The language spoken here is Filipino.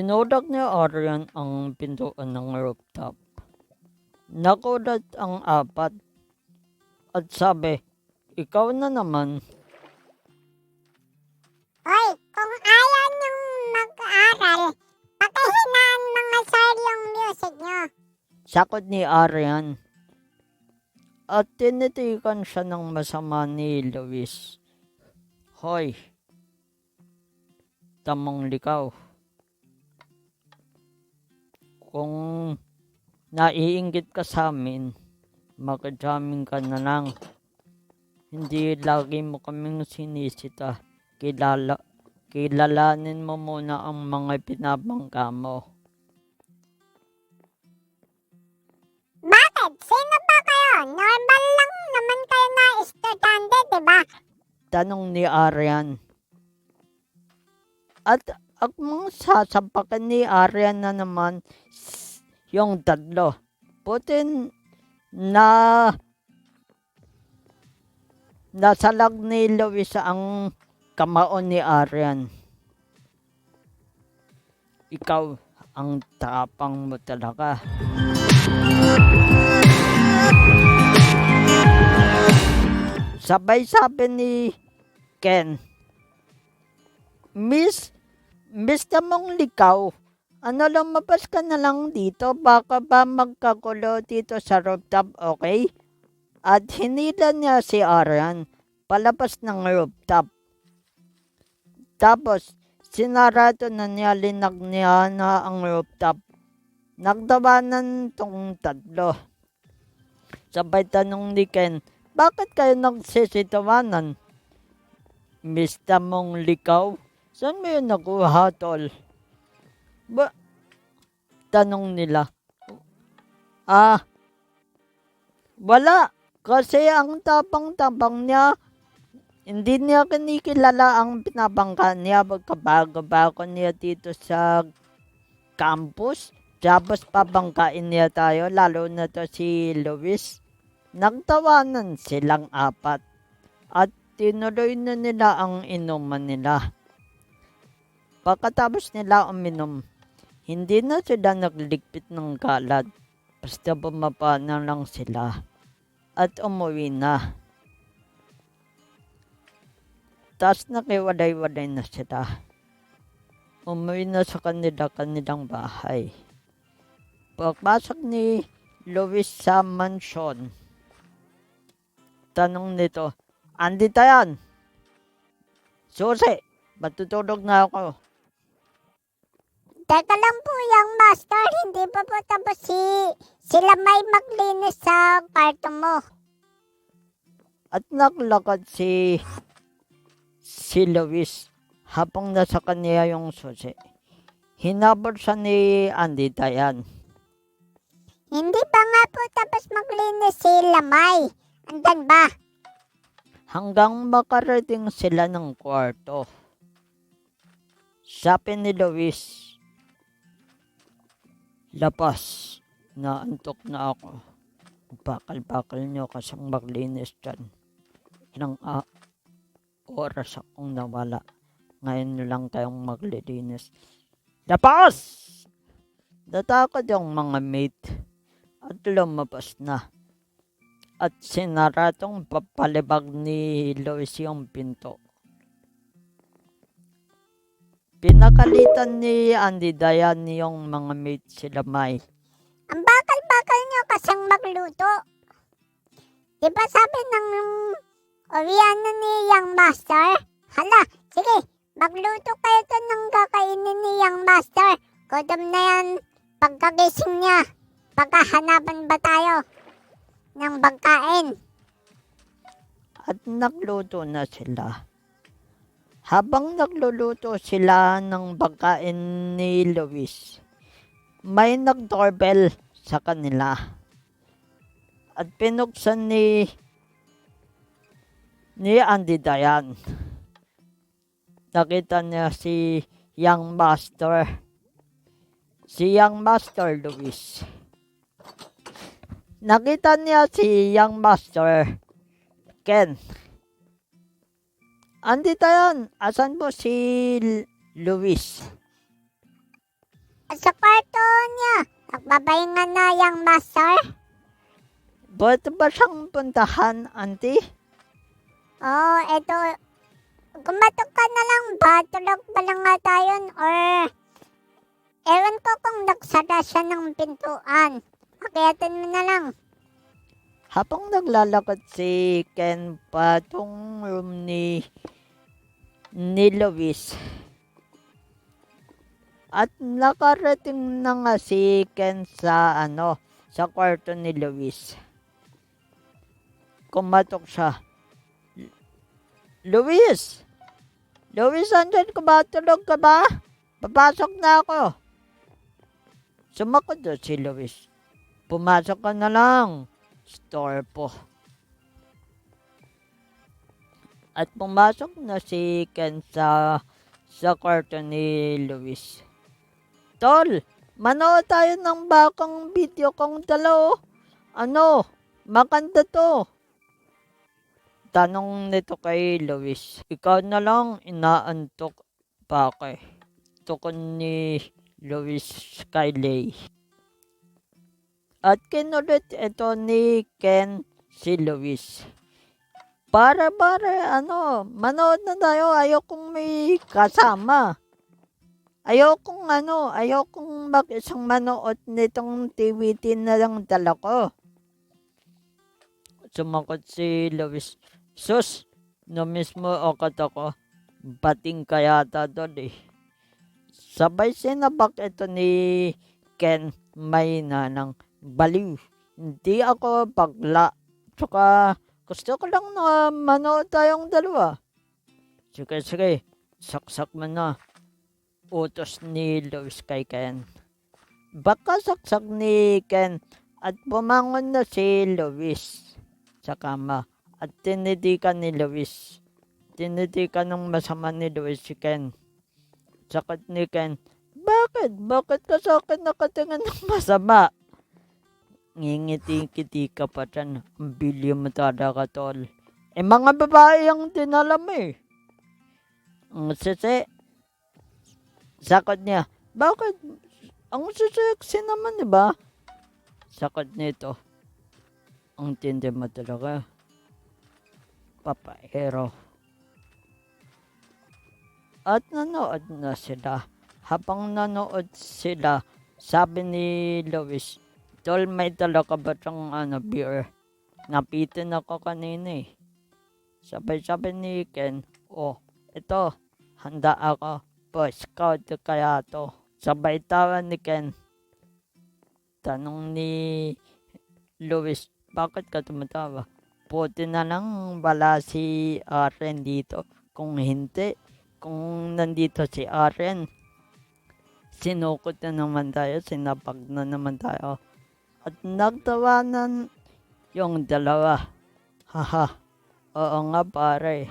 Tinudak ni Arian ang pintuan ng rooftop. Nakulat ang apat at sabi, "Ikaw na naman." Hoy, kung ayaw niyong mag-aral, pakihinaan mga sir yung music niyo. Sakot ni Arian. At tinitikan siya ng masama ni Luis. "Hoy, tamang likaw. Kung naiinggit ka sa amin, makijamin ka na lang. Hindi lagi mo kaming sinisita. Kilalanin mo muna ang mga pinabangka mo." Bakit? Sino ba kayo? Normal lang naman kayo na estudyante, diba? Tanong ni Arian. At akmang sasampakan ni Arian na naman yung tatlo. Putin na nasalag ni Luis ang kamaon ni Arian. "Ikaw ang tapang mo talaga." Sabay sabi ni Ken, Miss ka mong likaw. Ano, lumabas ka na lang dito. Baka ba magkagulo dito sa rooftop, okay?" At hinila niya si Arian palabas ng rooftop. Tapos, sinarado na niya, linag niya na ang rooftop. Nagtawanan tong tatlo. Sabay tanong ni Ken, "Bakit kayo nagsisitawanan?" "Mista mong likaw? Saan mo yun nakuha, tol?" Tanong nila. Wala. Kasi ang tapang-tapang niya, hindi niya kinikilala ang pinabangka niya. Pagkabago-bago niya dito sa campus. Tapos pabangkain niya tayo, lalo na to si Luis. Nagtawanan silang apat. At tinuloy na nila ang inuman nila. Pagkatapos nila uminom, hindi na sila nagligpit ng kalat. Basta bumaba na lang sila. At umuwi na. Tapos nakiwalay-walay na sila. Umuwi na sa kanilang bahay. Pagpasok ni Luis sa mansyon, tanong nito, "Andito yan? Susi, matutulog na ako." Teka lang po, young master. Hindi pa po tapos sila may maglinis sa kwarto mo. At naglakad si Luis habang nasa kanya yung susi. Hinabol siya ni Andy Dayan. Hindi pa nga po tapos maglinis si Lamay. Andan ba? Hanggang makarating sila ng kwarto. Sabi ni Luis, "Labas, naantok na ako. Bakal-bakal niyo kasang maglinis dyan. Ilang oras akong nawala. Ngayon lang kayong maglilinis." "Labas!" Natakot yung mga mate at lumabas na. At sinaratong papalibag ni Luis yung pinto. Pinakalitan ni Andy Dayan yung mga mate sila May. Ang bakal-bakal nyo kasang magluto. Diba sabi ng Oriana ni Young Master? Hala, sige, magluto kayo to ng kakainin ni Young Master. Gutom na yan pagkagising niya. Pagkahanapan ba tayo ng pagkain? At nagluto na sila. Habang nagluluto sila ng pagkain ni Luis, may nag-doorbell sa kanila. At pinuksan ni Andy Dayan. Nakita niya si Young Master. Si Young Master Luis. Nakita niya si Young Master Ken. "Andito yan. Asan po si Luis?" sa kwarto niya. Nagbabahinga na yung master. Pwede ba siyang puntahan, auntie? Oh, eto. Kumatok ka na lang ba? Tulog pa lang nga tayo. Or, ewan ko kung nagsara siya ng pintuan. Akiyatin mo na lang. Habang naglalakad si Ken patong room ni Luis. At nakarating na nga si Ken sa sa kwarto ni Luis. Kumatok siya. Luis! Luis, andyan ka ba? Tulog ka ba? Papasok na ako. Sumakot na si Luis. Pumasok ka na lang. Store po. At pumasok na si Ken sa kwarto ni Luis. Tol, manood tayo ng bakang video kong dalaw. Maganda to. Tanong nito kay Luis. Ikaw na lang, inaantok pa kay. Tukon ni Luis kay Lay. At kinulit ito ni Ken si Luis. Manood na tayo. Ayokong may kasama. Ayokong mag-isang manood nitong TVT na lang dala ko. Sumakot si Luis. Sus, no mismo akot ako. Bating kaya doon eh. Sabay sinabak ito ni Ken may nanang baliw. Hindi ako bagla. Tsaka gusto ko lang na manood tayong dalawa. Sige. Saksak mo na. Utos ni Luis kay Ken. Baka saksak ni Ken at bumangon na si Luis sa kama at tinidikan ni Luis. Tinidikan ng masama ni Luis si Ken. Sakot ni Ken, Bakit? Bakit ka sa akin nakatingin ng masama? Ngingiti-kiti ka pa dyan. Ang bilyo mo talaga, tol. Mga babae ang dinala mo eh. Ang sisi. Sakot niya, bakit? Ang sisi naman, di ba? Sakot nito. Ang tindi mo talaga. Papaero. At nanood na sila. Habang nanood sila, sabi ni Luis, Tol, may dala ka ba siyang beer? Napitin ako kanina eh. Sabay-sabay ni Ken, ito, handa ako. Boss Scout kaya to. Sabay tawa ni Ken. Tanong ni Luis, bakit ka tumatawa? Puti na lang wala si Aren dito. Kung hindi, kung nandito si Aren, sinukot na naman tayo, sinapag na naman tayo. At nagtawanan yung dalawa. Haha, oo nga pare.